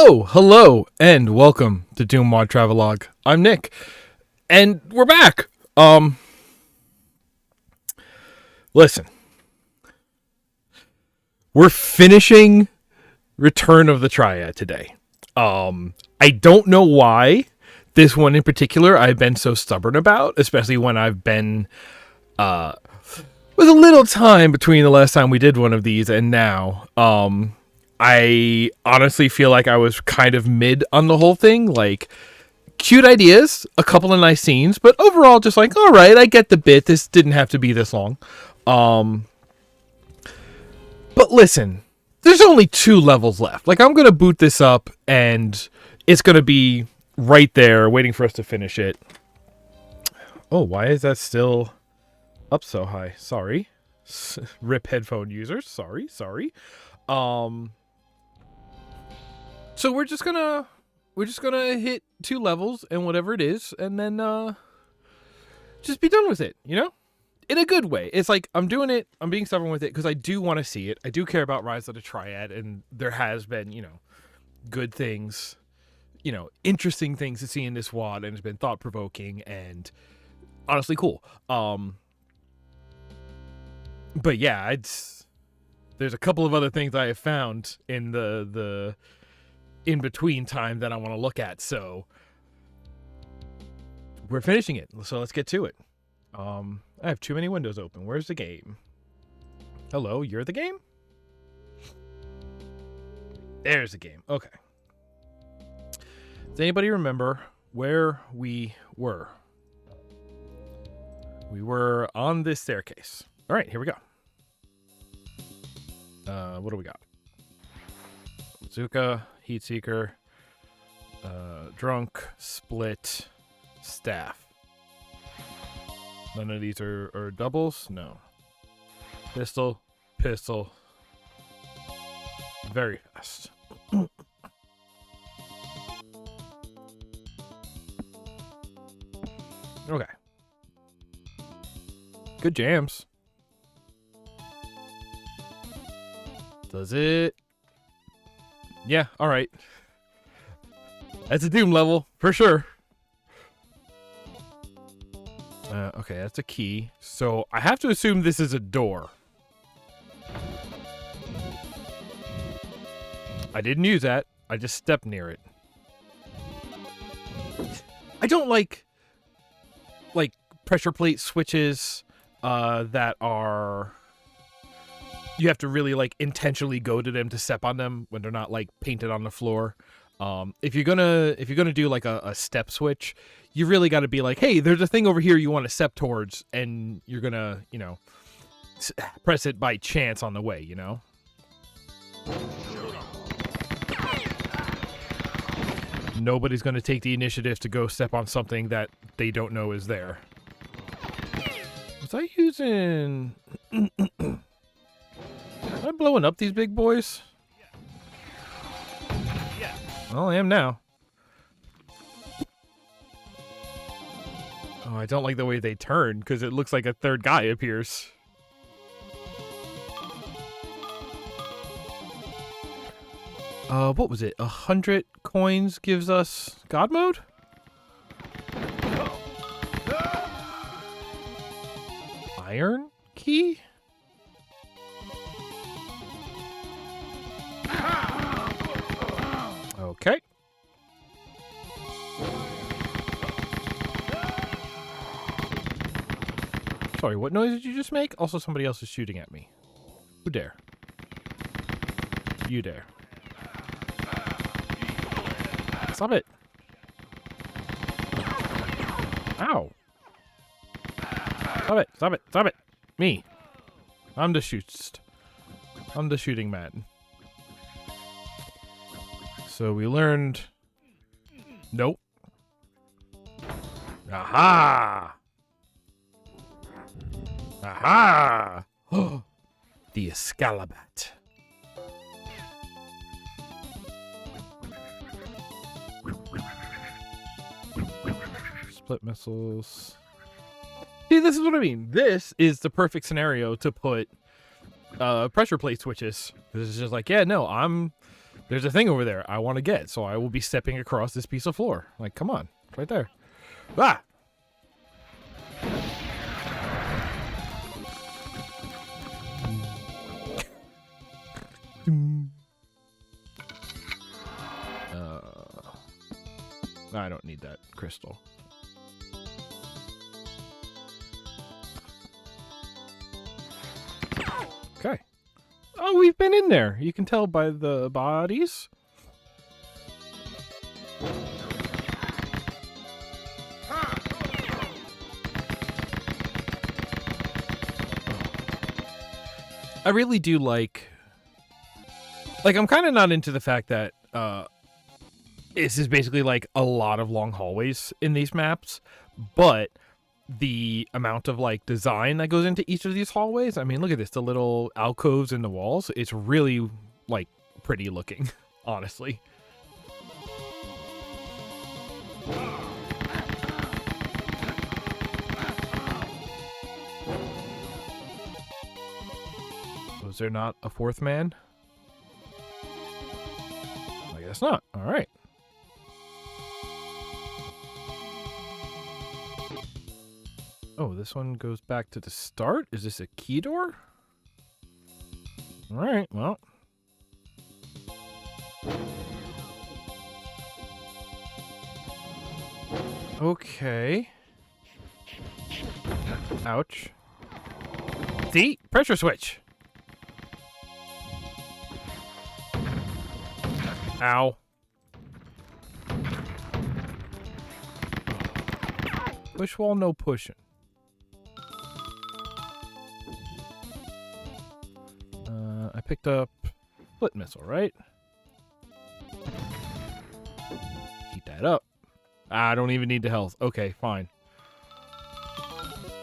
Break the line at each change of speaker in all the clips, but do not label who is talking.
Hello, and welcome to DooM Mod Travelogue. I'm Nick, and we're back. Listen, we're finishing Return of the Triad today. I don't know why this one in particular I've been so stubborn about, especially when I've been, with a little time between the last time we did one of these and now. I honestly feel like I was kind of mid on the whole thing. Like, cute ideas, a couple of nice scenes, but overall just like, all right, I get the bit. This didn't have to be this long. But listen, there's only 2 levels left. Like, I'm going to boot this up, and it's going to be right there waiting for us to finish it. Oh, why is that still up so high? Sorry. Rip headphone users. Sorry. So we're just gonna hit 2 levels and whatever it is, and then just be done with it, you know? In a good way. It's like I'm doing it, I'm being stubborn with it because I do want to see it. I do care about Rise of the Triad, and there has been, good things, interesting things to see in this WAD, and it's been thought provoking and honestly cool. But yeah, there's a couple of other things I have found in the in between time that I want to look at, so we're finishing it. So let's get to it. I have too many windows open. Where's the game? Hello, you're the game? There's the game. Okay. Does anybody remember where we were? We were on this staircase. All right, here we go. What do we got? Bazooka, Heat Seeker, Drunk, Split, Staff. None of these are doubles? No. Pistol. Very fast. Okay. Good jams. Does it? Yeah, alright. That's a DooM level, for sure. Okay, that's a key. So, I have to assume this is a door. I didn't use that. I just stepped near it. I don't like pressure plate switches that are... You have to really intentionally go to them to step on them when they're not painted on the floor. If you're gonna do a step switch, you really got to be like, hey, there's a thing over here you want to step towards, and you're gonna press it by chance on the way. Nobody's gonna take the initiative to go step on something that they don't know is there. Was I using? Am I blowing up these big boys? Yeah. Well, I am now. Oh, I don't like the way they turn, because it looks like a third guy appears. What was it? 100 coins gives us God mode? Iron key? Okay. Sorry, what noise did you just make? Also, somebody else is shooting at me. Who dare? You dare. Stop it. Ow. Stop it. Me. I'm the shooting man. So we learned... Nope. Aha! Aha! The Escalabat. Split missiles. See, this is what I mean. This is the perfect scenario to put pressure plate switches. This is just like, yeah, no, I'm there's a thing over there I want to get, so I will be stepping across this piece of floor. Like, come on. It's right there. Ah! I don't need that crystal. Okay. Oh, we've been in there. You can tell by the bodies. I really do like I'm kind of not into the fact that this is basically like a lot of long hallways in these maps, but the amount of like design that goes into each of these hallways, I mean, look at this, the little alcoves in the walls. It's really like pretty looking, honestly. Was there not a fourth man? I guess not. All right. Oh, this one goes back to the start? Is this a key door? All right, well. Okay. Ouch. See? Pressure switch. Ow. Push wall, no pushing. I picked up split missile, right? Heat that up. I don't even need the health. Okay, fine.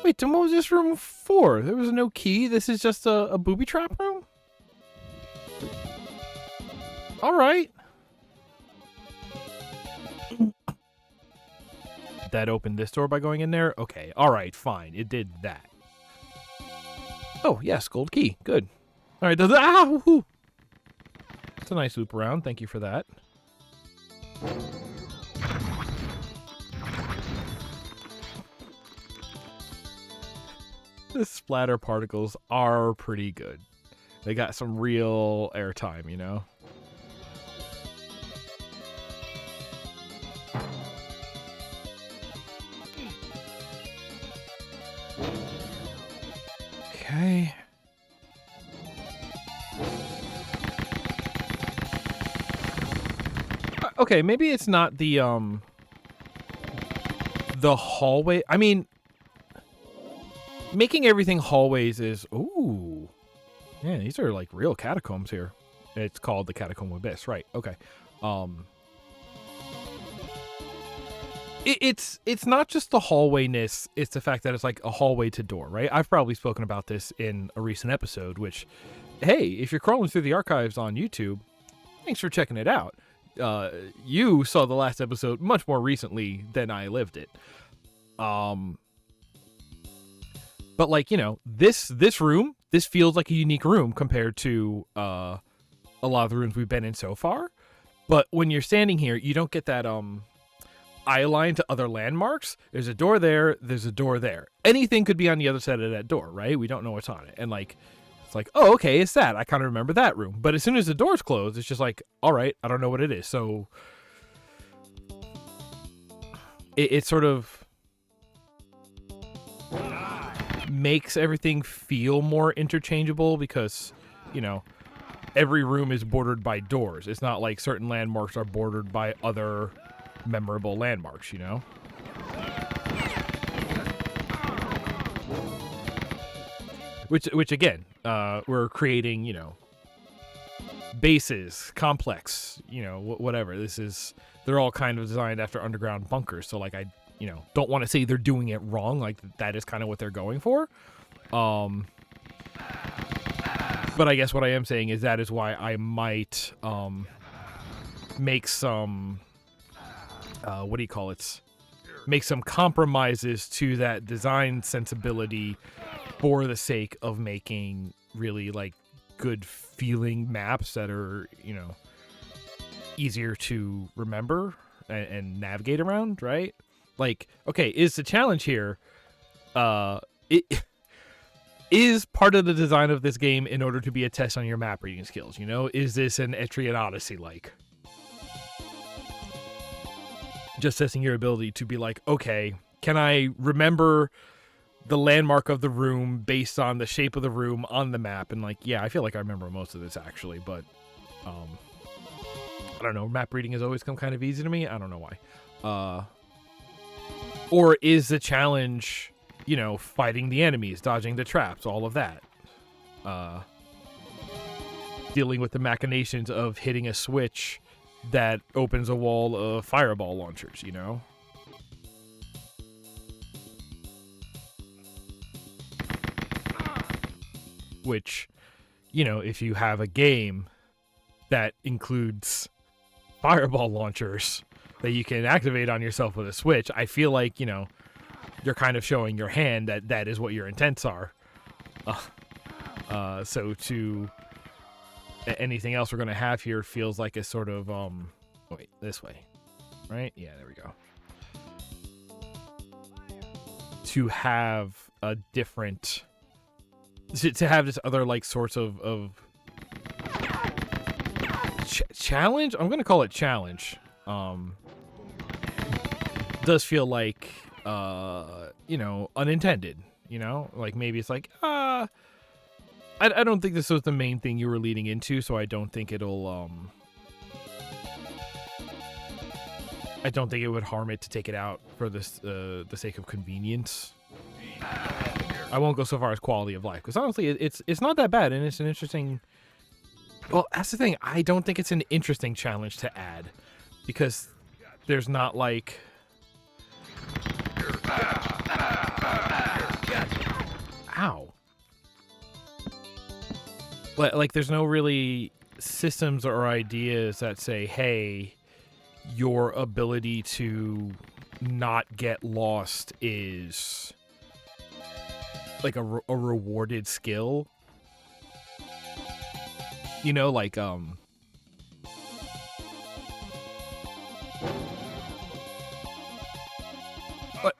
Wait, then what was this room for? There was no key. This is just a booby trap room? All right. That opened this door by going in there? Okay, all right, fine. It did that. Oh, yes, gold key. Good. All right, woohoo! It's a nice loop around. Thank you for that. The splatter particles are pretty good. They got some real airtime, you know? Okay. Okay, maybe it's not the hallway. I mean, making everything hallways is... Ooh. Yeah, these are like real catacombs here. It's called the Catacomb Abyss, right? Okay. It's not just the hallwayness, it's the fact that it's like a hallway to door, right? I've probably spoken about this in a recent episode, which, hey, if you're crawling through the archives on YouTube, thanks for checking it out. You saw the last episode much more recently than I lived it. But like, you know, this room, this feels like a unique room compared to a lot of the rooms we've been in so far. But when you're standing here, you don't get that eye line to other landmarks. There's a door there, there's a door there. Anything could be on the other side of that door, right? We don't know what's on it. And like, it's like, oh, okay, it's that. I kind of remember that room. But as soon as the door's closed, it's just like, all right, I don't know what it is. So it sort of makes everything feel more interchangeable because, you know, every room is bordered by doors. It's not like certain landmarks are bordered by other memorable landmarks, you know? Which again, we're creating, you know, bases, complex, you know, whatever. They're all kind of designed after underground bunkers. So like, I, you know, don't want to say they're doing it wrong. Like that is kind of what they're going for. But I guess what I am saying is that is why I might make some what do you call it? Make some compromises to that design sensibility for the sake of making really like good feeling maps that are, you know, easier to remember and navigate around, right? Like, okay, is the challenge here, it is part of the design of this game in order to be a test on your map reading skills, you know? Is this an Triad Odyssey like? Just testing your ability to be like, okay, can I remember the landmark of the room based on the shape of the room on the map? And like, yeah, I feel like I remember most of this actually, but I don't know, map reading has always come kind of easy to me. I don't know why. Or is the challenge, you know, fighting the enemies, dodging the traps, all of that. Dealing with the machinations of hitting a switch that opens a wall of fireball launchers, you know? Which, you know, if you have a game that includes fireball launchers that you can activate on yourself with a switch, I feel like, you know, you're kind of showing your hand that that is what your intents are. So to anything else we're going to have here feels like a sort of, wait, this way, right? Yeah, there we go. To have a different, to have this other, like, sorts of challenge? I'm going to call it challenge. Does feel like, you know, unintended, you know? Like, maybe it's like, I don't think this was the main thing you were leading into, so I don't think it'll, I don't think it would harm it to take it out for this, the sake of convenience. I won't go so far as quality of life, because honestly, it's not that bad, and it's an interesting... Well, that's the thing. I don't think it's an interesting challenge to add, because there's not, like... Ow. Like, there's no really systems or ideas that say, hey, your ability to not get lost is like a rewarded skill. You know, like,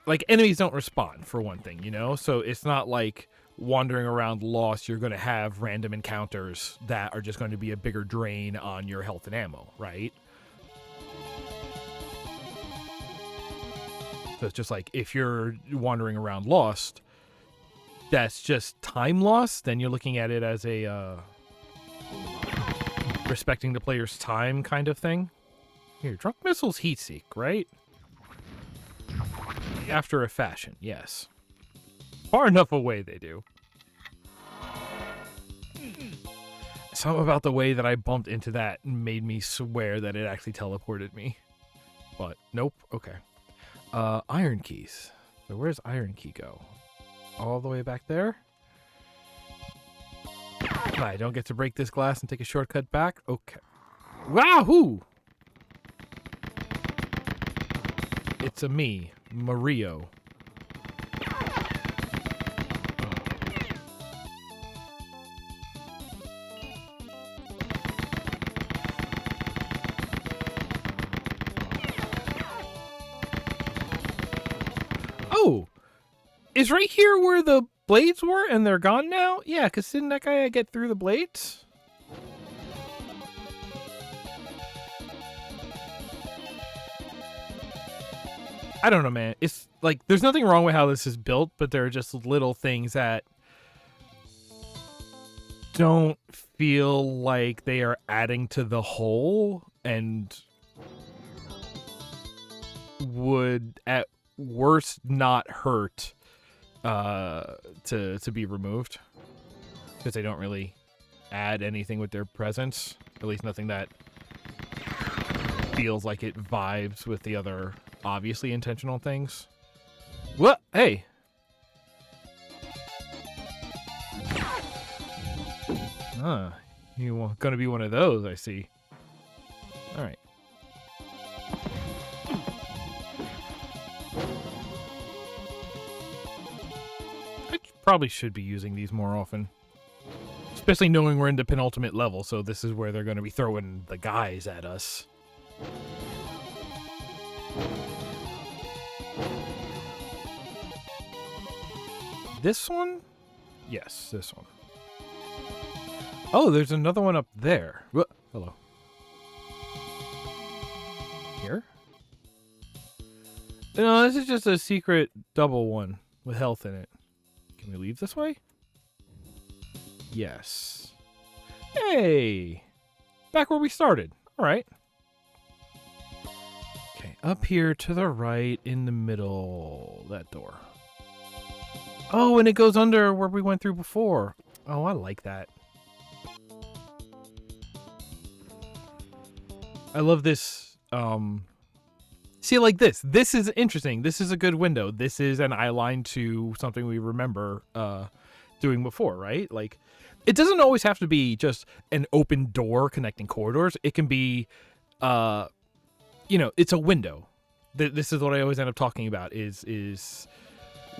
like enemies don't respond, for one thing, you know? So it's not like wandering around lost, you're going to have random encounters that are just going to be a bigger drain on your health and ammo, right? So it's just like, if you're wandering around lost, that's just time lost, then you're looking at it as a respecting the player's time kind of thing. Here, drunk missiles heat seek, right? After a fashion, yes. Far enough away they do. Something about the way that I bumped into that made me swear that it actually teleported me. But, nope, okay. Iron keys. So where's Iron key go? All the way back there? I don't get to break this glass and take a shortcut back? Okay. Wahoo! It's a me, Mario. Oh! Is right here where the blades were and they're gone now? Yeah, because didn't that guy get through the blades? I don't know, man. It's like, there's nothing wrong with how this is built, but there are just little things that don't feel like they are adding to the whole and would at worst not hurt to be removed, because they don't really add anything with their presence, at least nothing that feels like it vibes with the other obviously intentional things. What? Hey. You gonna be one of those, I see. All right. I probably should be using these more often. Especially knowing we're in the penultimate level, so this is where they're going to be throwing the guys at us. This one? Yes, this one. Oh, there's another one up there. Hello. Here? No, this is just a secret double one with health in it. Can we leave this way? Yes. Hey! Back where we started. Alright. Okay, up here to the right in the middle. That door. Oh, and it goes under where we went through before. Oh, I like that. I love this. See, like this. This is interesting. This is a good window. This is an eye line to something we remember doing before, right? Like, it doesn't always have to be just an open door connecting corridors. It can be, you know, it's a window. This is what I always end up talking about is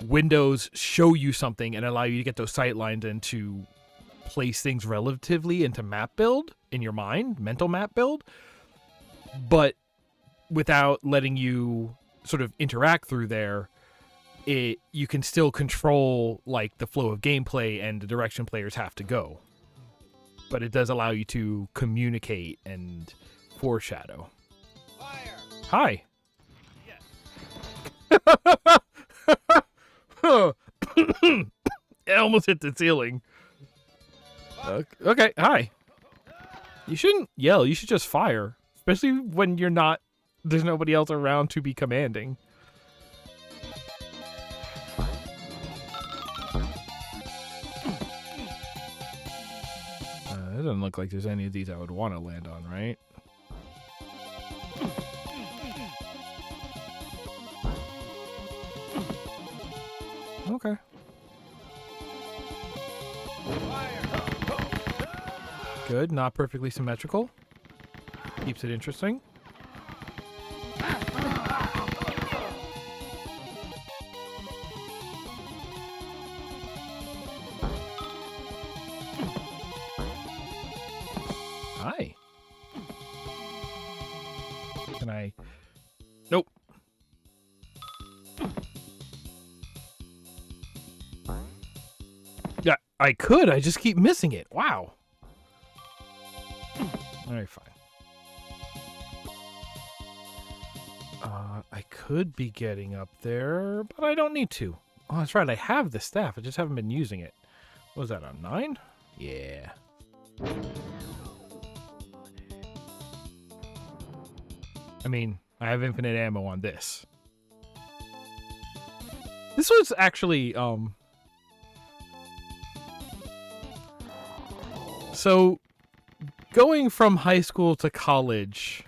windows show you something and allow you to get those sight lines and to place things relatively into map build in your mind, mental map build, but without letting you sort of interact through there. You can still control like the flow of gameplay and the direction players have to go, but it does allow you to communicate and foreshadow. Fire. Hi. Yes. It almost hit the ceiling. Okay, hi. You shouldn't yell. You should just fire, especially when you're not. There's nobody else around to be commanding. It doesn't look like there's any of these I would want to land on, right? Okay. Good, not perfectly symmetrical. Keeps it interesting. Hi. Can I? Nope. Yeah, I could. I just keep missing it. Wow. Alright, fine. I could be getting up there, but I don't need to. Oh, that's right. I have the staff. I just haven't been using it. What was that, a 9? Yeah. I mean, I have infinite ammo on this. This was actually, so, going from high school to college...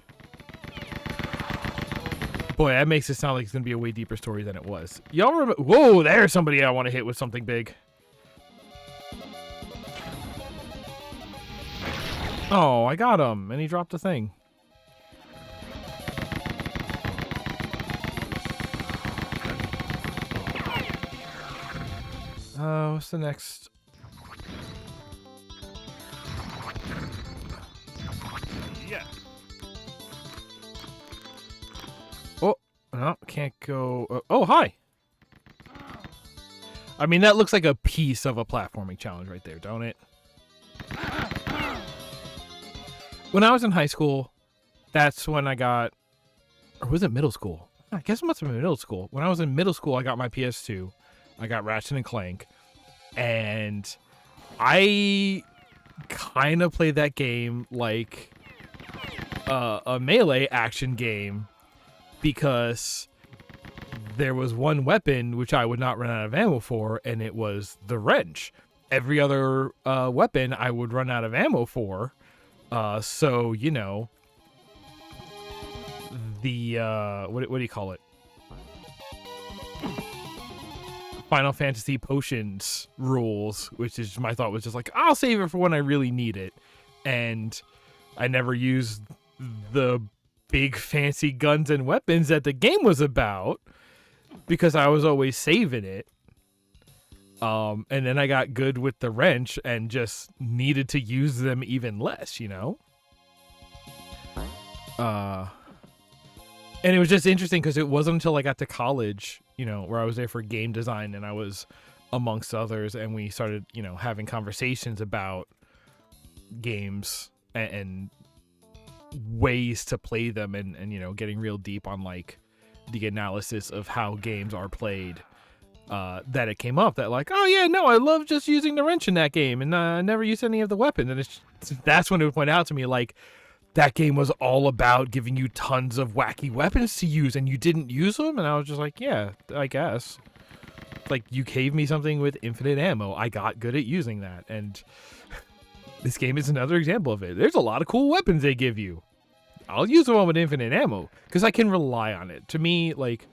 Boy, that makes it sound like it's going to be a way deeper story than it was. Y'all remember... Whoa, there's somebody I want to hit with something big. Oh, I got him, and he dropped the thing. What's the next? Yeah. Oh, no, can't go. Oh, hi. I mean, that looks like a piece of a platforming challenge right there, don't it? When I was in high school, that's when I got, or was it middle school? I guess it must have been middle school. When I was in middle school, I got my PS2. I got Ratchet and Clank, and I kind of played that game like a melee action game because there was one weapon which I would not run out of ammo for, and it was the wrench. Every other weapon I would run out of ammo for, so, you know, the, what do you call it? Final Fantasy potions rules, which is my thought was just like, I'll save it for when I really need it. And I never used the big fancy guns and weapons that the game was about because I was always saving it. And then I got good with the wrench and just needed to use them even less, you know? And it was just interesting because it wasn't until I got to college, where I was there for game design and I was amongst others, and we started, having conversations about games and ways to play them and getting real deep on like the analysis of how games are played, that it came up that like, oh yeah, no, I love just using the wrench in that game and I never used any of the weapons. And that's when it would point out to me like that game was all about giving you tons of wacky weapons to use and you didn't use them. And I was just like, yeah, I guess. Like, you gave me something with infinite ammo. I got good at using that. And this game is another example of it. There's a lot of cool weapons they give you. I'll use the one with infinite ammo because I can rely on it. To me, like,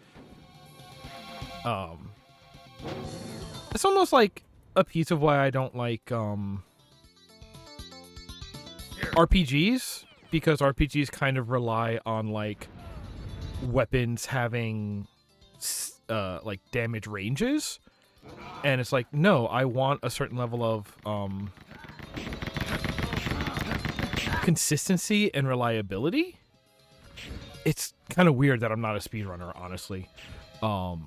it's almost like a piece of why I don't like RPGs, because RPGs kind of rely on like weapons having like damage ranges, and it's like, no, I want a certain level of consistency and reliability. It's kind of weird that I'm not a speedrunner, honestly. But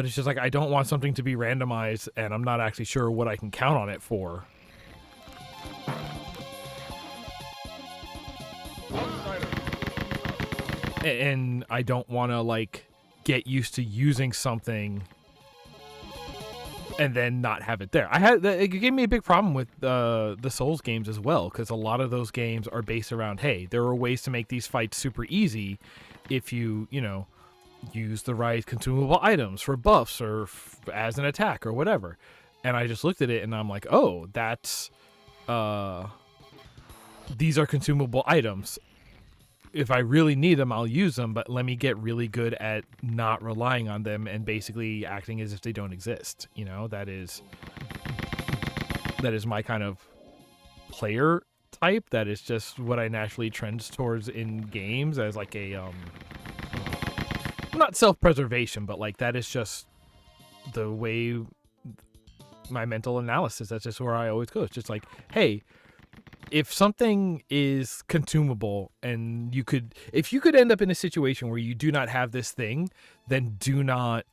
it's just like, I don't want something to be randomized and I'm not actually sure what I can count on it for. And I don't want to like get used to using something and then not have it there. It gave me a big problem with the Souls games as well, because a lot of those games are based around, hey, there are ways to make these fights super easy if you use the right consumable items for buffs or as an attack or whatever. And I just looked at it and I'm like, oh, that's these are consumable items. If I really need them, I'll use them, but let me get really good at not relying on them and basically acting as if they don't exist. That is my kind of player type. That is just what I naturally trend towards in games, as like a not self-preservation, but like that is just the way my mental analysis. That's just where I always go. It's just like, hey, if something is consumable and if you could end up in a situation where you do not have this thing, then do not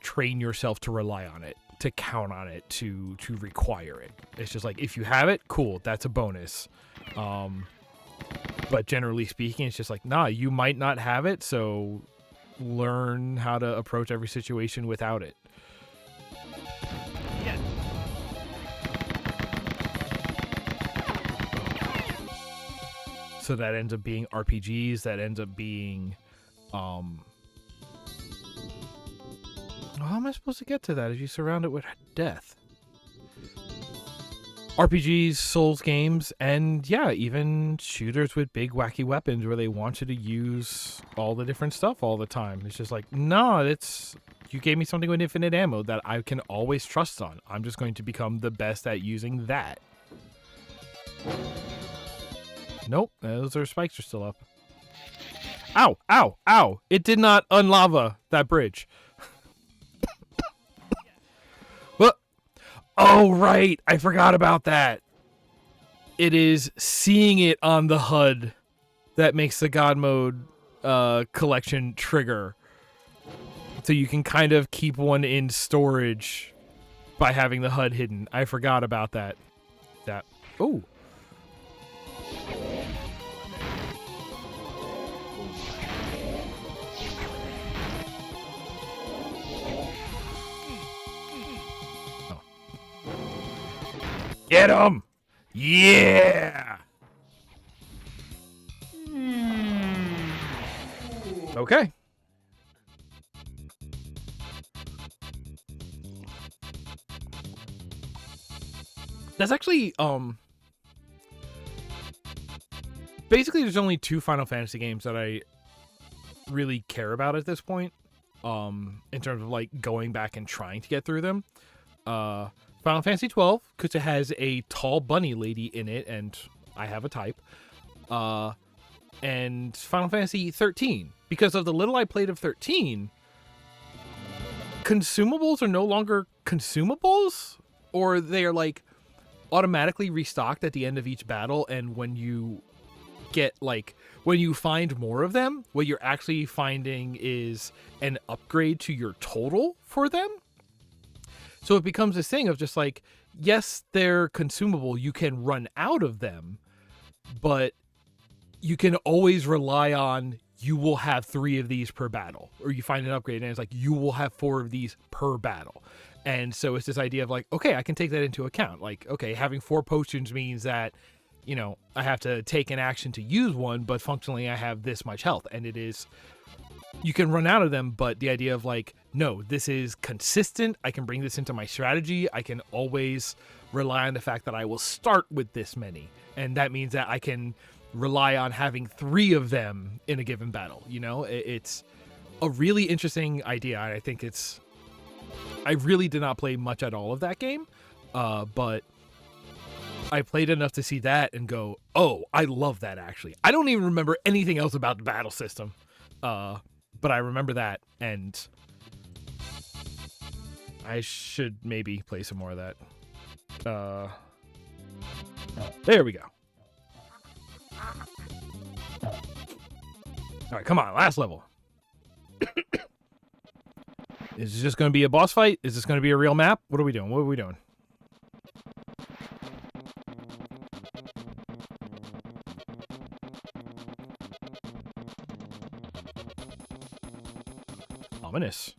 train yourself to rely on it, to count on it, to require it. It's just like, if you have it, cool, that's a bonus. But generally speaking, it's just like, nah, you might not have it, so learn how to approach every situation without it. So that ends up being RPGs, that ends up being how am I supposed to get to that if you surround it with death? RPGs, Souls games, and yeah, even shooters with big wacky weapons where they want you to use all the different stuff all the time. It's just like, no, you gave me something with infinite ammo that I can always trust on. I'm just going to become the best at using that. Nope, those spikes are still up. Ow, ow, ow. It did not unlava that bridge. What? Oh, right. I forgot about that. It is seeing it on the HUD that makes the God mode collection trigger. So you can kind of keep one in storage by having the HUD hidden. I forgot about that. Oh. Get him! Yeah! Okay. That's actually, basically there's only 2 Final Fantasy games that I really care about at this point, in terms of like going back and trying to get through them. Final Fantasy 12, because it has a tall bunny lady in it, and I have a type. And Final Fantasy 13, because of the little I played of 13, consumables are no longer consumables, or they are like automatically restocked at the end of each battle, and when you get, like, when you find more of them, what you're actually finding is an upgrade to your total for them. So it becomes this thing of just like, yes, they're consumable. You can run out of them, but you can always rely on, you will have 3 of these per battle, or you find an upgrade and it's like, you will have 4 of these per battle. And so it's this idea of like, okay, I can take that into account. Like, okay, having 4 potions means that, you know, I have to take an action to use one, but functionally I have this much health. And it is, you can run out of them, but the idea of like, no, this is consistent. I can bring this into my strategy. I can always rely on the fact that I will start with this many. And that means that I can rely on having 3 of them in a given battle. You know, it's a really interesting idea. I think it's, I really did not play much at all of that game, but I played enough to see that and go, oh, I love that actually. I don't even remember anything else about the battle system, but I remember that, and I should maybe play some more of that. There we go. All right, come on, last level. Is this just going to be a boss fight? Is this going to be a real map? What are we doing? What are we doing? Ominous.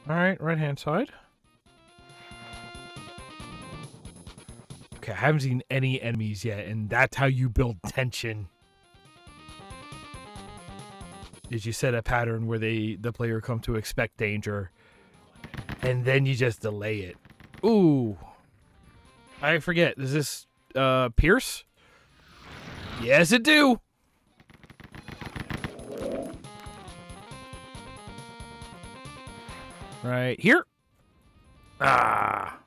Alright, right hand side. Okay, I haven't seen any enemies yet, and that's how you build tension. Is you set a pattern where the player come to expect danger, and then you just delay it. Ooh. I forget, is this Pierce? Yes, it do! Right here. Ah.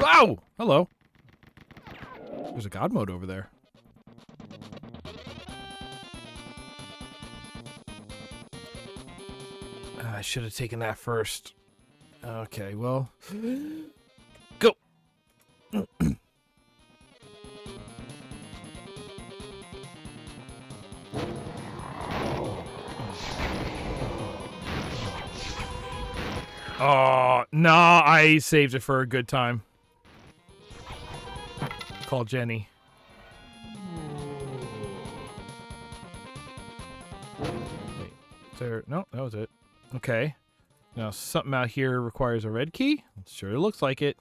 Wow! Hello. There's a god mode over there. I should have taken that first. Okay, well. Go! Oh, nah, I saved it for a good time. Call Jenny. Wait, is there... No, that was it. Okay. Now, something out here requires a red key. Sure looks like it.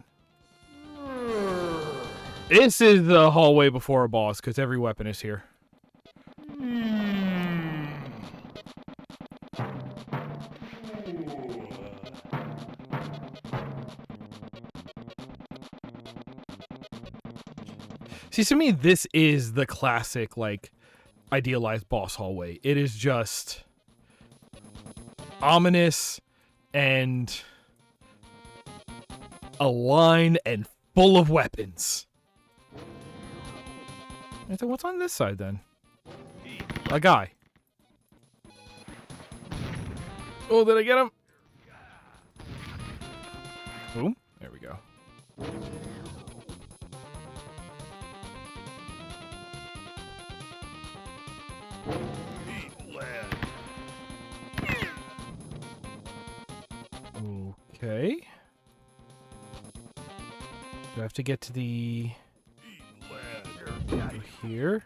This is the hallway before a boss, because every weapon is here. See, to me, this is the classic, like, idealized boss hallway. It is just ominous and a line and full of weapons. So what's on this side, then? A guy. Oh, did I get him? Boom. There we go. Okay. Do I have to get to the... over here?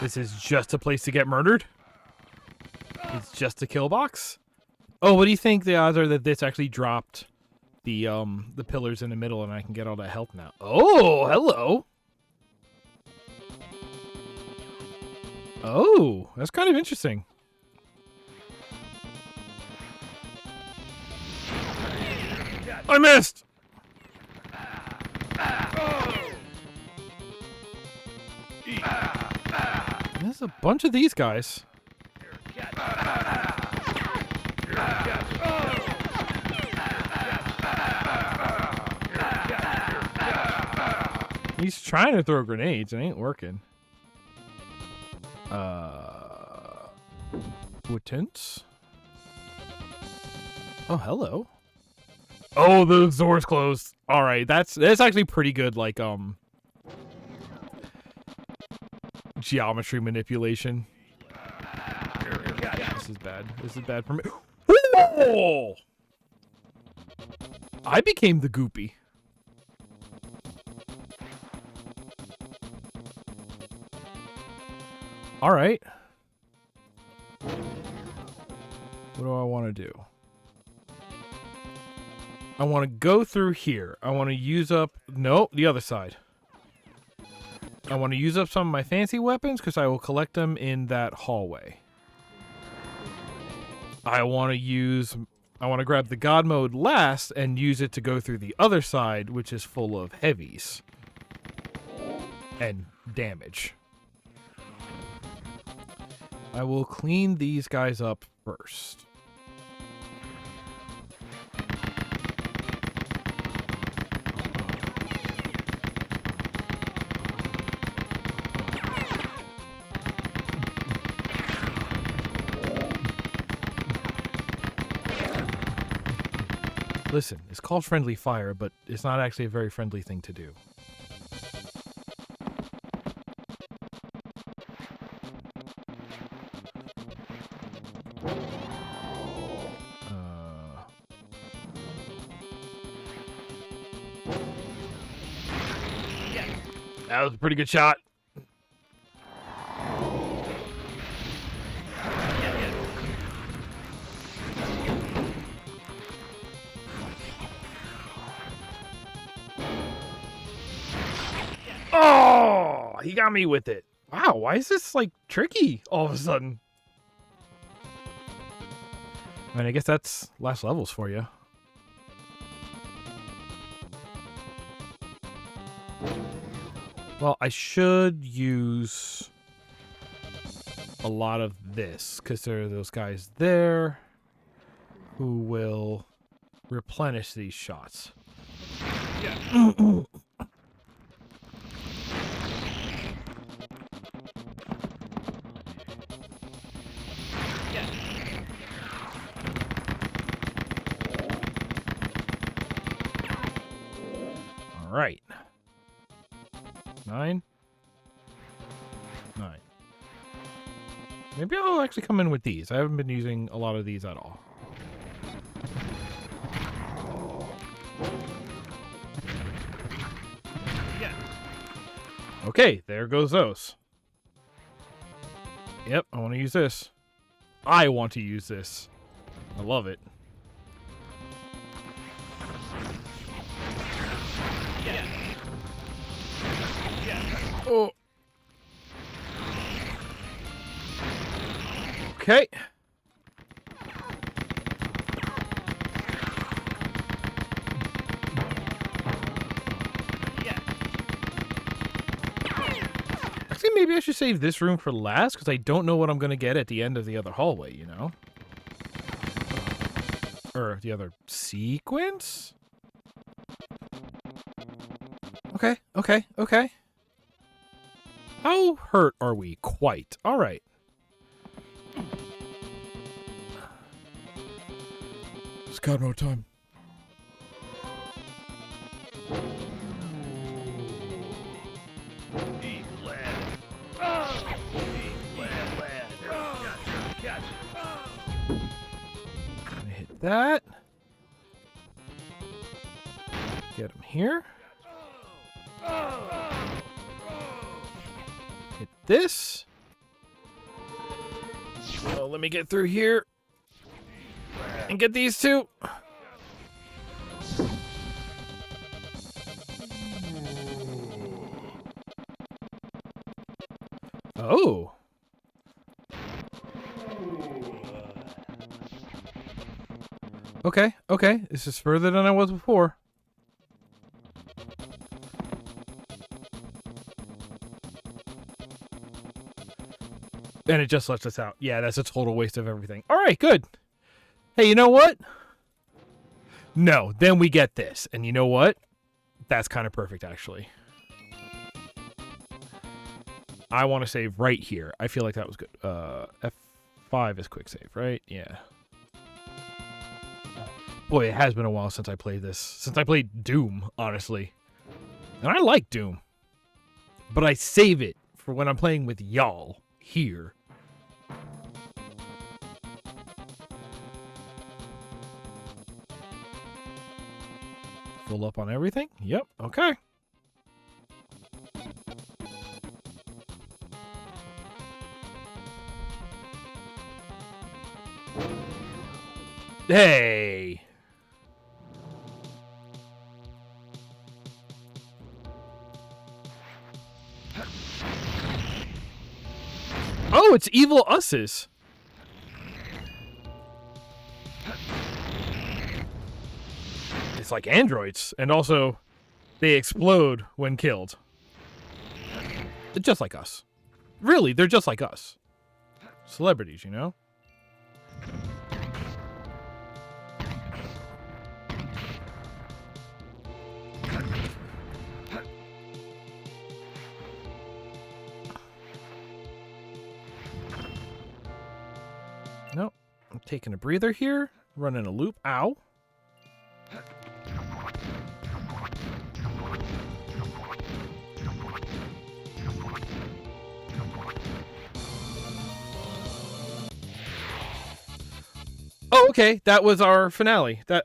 This is just a place to get murdered? It's just a kill box? Oh, what do you think the odds are that this actually dropped the pillars in the middle and I can get all that health now? Oh, hello! Oh, that's kind of interesting. I missed! There's a bunch of these guys. He's trying to throw grenades. It ain't working. Wootense? Oh, hello. Oh, the door's closed. All right, that's actually pretty good. Like geometry manipulation. This is bad. This is bad for me. Oh! I became the goopy. All right. What do I want to do? I want to go through here. I want to use up... Nope, the other side. I want to use up some of my fancy weapons because I will collect them in that hallway. I want to grab the God mode last and use it to go through the other side, which is full of heavies. And damage. I will clean these guys up first. Listen, it's called friendly fire, but it's not actually a very friendly thing to do. That was a pretty good shot. Oh, he got me with it. Wow, why is this like tricky all of a sudden? I mean, I guess that's last levels for you. Well, I should use a lot of this because there are those guys there who will replenish these shots. Yeah. All right. 9. Maybe I'll actually come in with these. I haven't been using a lot of these at all. Okay, there goes those. Yep, I want to use this. I want to use this. I love it. Oh. Okay. Actually, maybe I should save this room for last because I don't know what I'm going to get at the end of the other hallway, you know? Or the other sequence? Okay. How hurt are we? Quite. All right. It's got no time. Gonna hit that. Get him here. Hit this. Oh, let me get through here and get these two. Oh. Okay, okay. This is further than I was before. And it just lets us out. Yeah, that's a total waste of everything. All right, good. Hey, you know what? No, then we get this. And you know what? That's kind of perfect, actually. I want to save right here. I feel like that was good. F5 is quick save, right? Yeah. Boy, it has been a while since I played this. Since I played DooM, honestly. And I like DooM. But I save it for when I'm playing with y'all here. Full up on everything? Yep, okay. Hey! Oh, it's evil us's. It's like androids, and also they explode when killed. They're just like us. Really, they're just like us. Celebrities, you know? Nope. I'm taking a breather here. Running a loop. Ow. Oh, okay. That was our finale. That,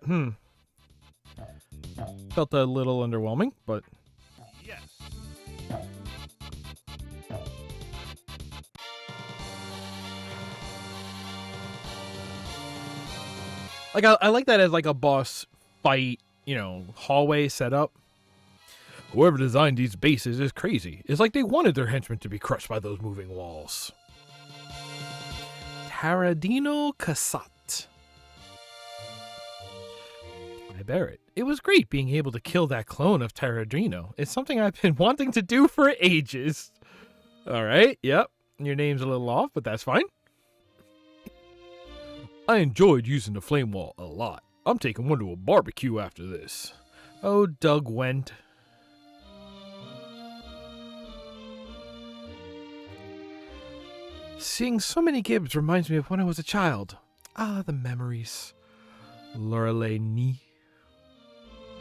felt a little underwhelming, but... Yes. Like, I like that as, like, a boss fight, you know, hallway setup. Whoever designed these bases is crazy. It's like they wanted their henchmen to be crushed by those moving walls. Taradino Casat. I bear it. It was great being able to kill that clone of Taradino. It's something I've been wanting to do for ages. Alright, yep. Your name's a little off, but that's fine. I enjoyed using the flame wall a lot. I'm taking one to a barbecue after this. Oh, Doug went. Seeing so many Gibbs reminds me of when I was a child. Ah, the memories. Lorelei Ni.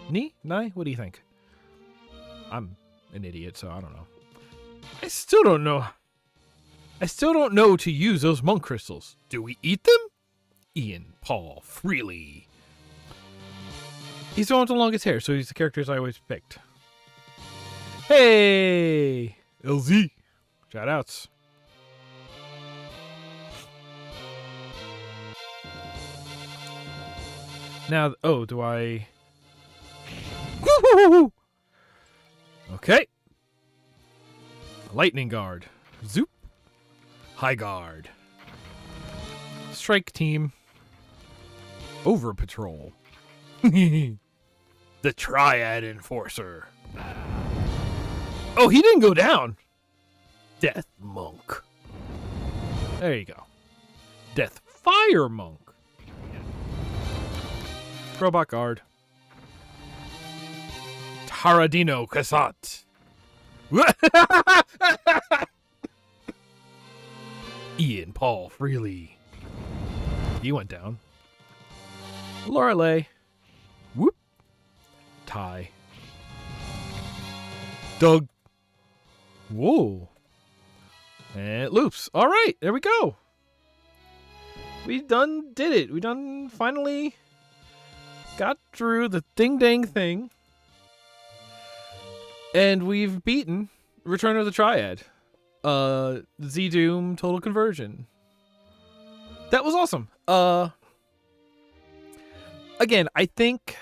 Ni? Ni? What do you think? I'm an idiot, so I don't know. I still don't know. I still don't know to use those monk crystals. Do we eat them? Ian Paul Freely. He's the one with the longest hair, so he's the characters I always picked. Hey! LZ. Shoutouts. Now, oh, do I... Woo-hoo-hoo-hoo! Okay. Lightning Guard. Zoop. High Guard. Strike Team. Over Patrol. The Triad Enforcer. Oh, he didn't go down. Death Monk. There you go. Death Fire Monk. Robot Guard. Taradino Casat. Ian Paul Freely. He went down. Lorelei. Whoop. Ty. Doug. Whoa. And it loops. All right, there we go. We done did it. We done finally got through the ding-dang thing. And we've beaten Return of the Triad. Z-Doom Total Conversion. That was awesome. Again, I think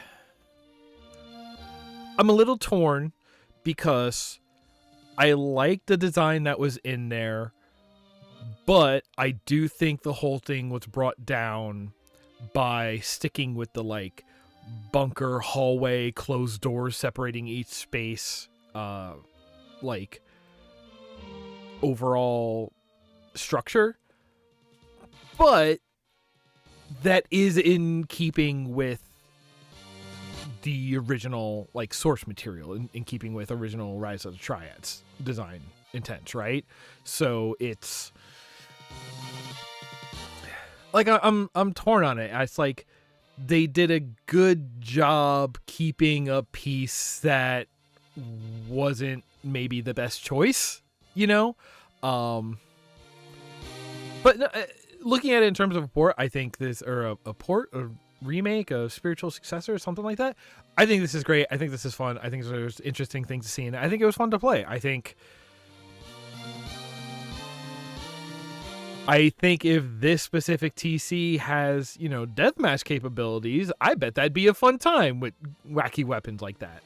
I'm a little torn because I like the design that was in there, but I do think the whole thing was brought down by sticking with the like bunker, hallway, closed doors separating each space, like overall structure, but that is in keeping with the original like source material, in keeping with original Rise of the Triads design intent, right? So it's like I'm torn on it. It's like they did a good job keeping a piece that wasn't maybe the best choice, you know? But looking at it in terms of a port, I think this, or a port, a remake, a spiritual successor, something like that, I think this is great. I think this is fun. I think there's interesting things to see, and I think it was fun to play. I think if this specific TC has, you know, deathmatch capabilities, I bet that'd be a fun time with wacky weapons like that.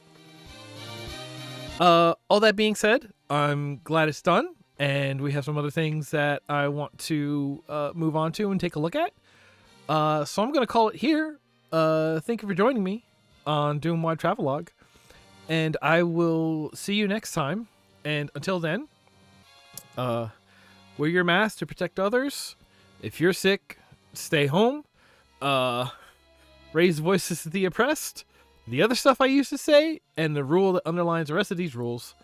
All that being said, I'm glad it's done, and we have some other things that I want to move on to and take a look at. So I'm going to call it here. Thank you for joining me on DooM WAD Travelogue, and I will see you next time. And until then, wear your mask to protect others. If you're sick, stay home. Raise voices to the oppressed. The other stuff I used to say, and the rule that underlines the rest of these rules,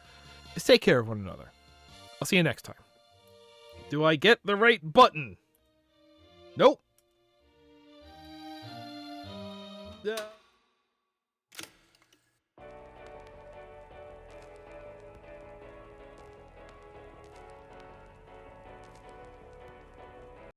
is take care of one another. I'll see you next time. Do I get the right button? Nope. Yeah.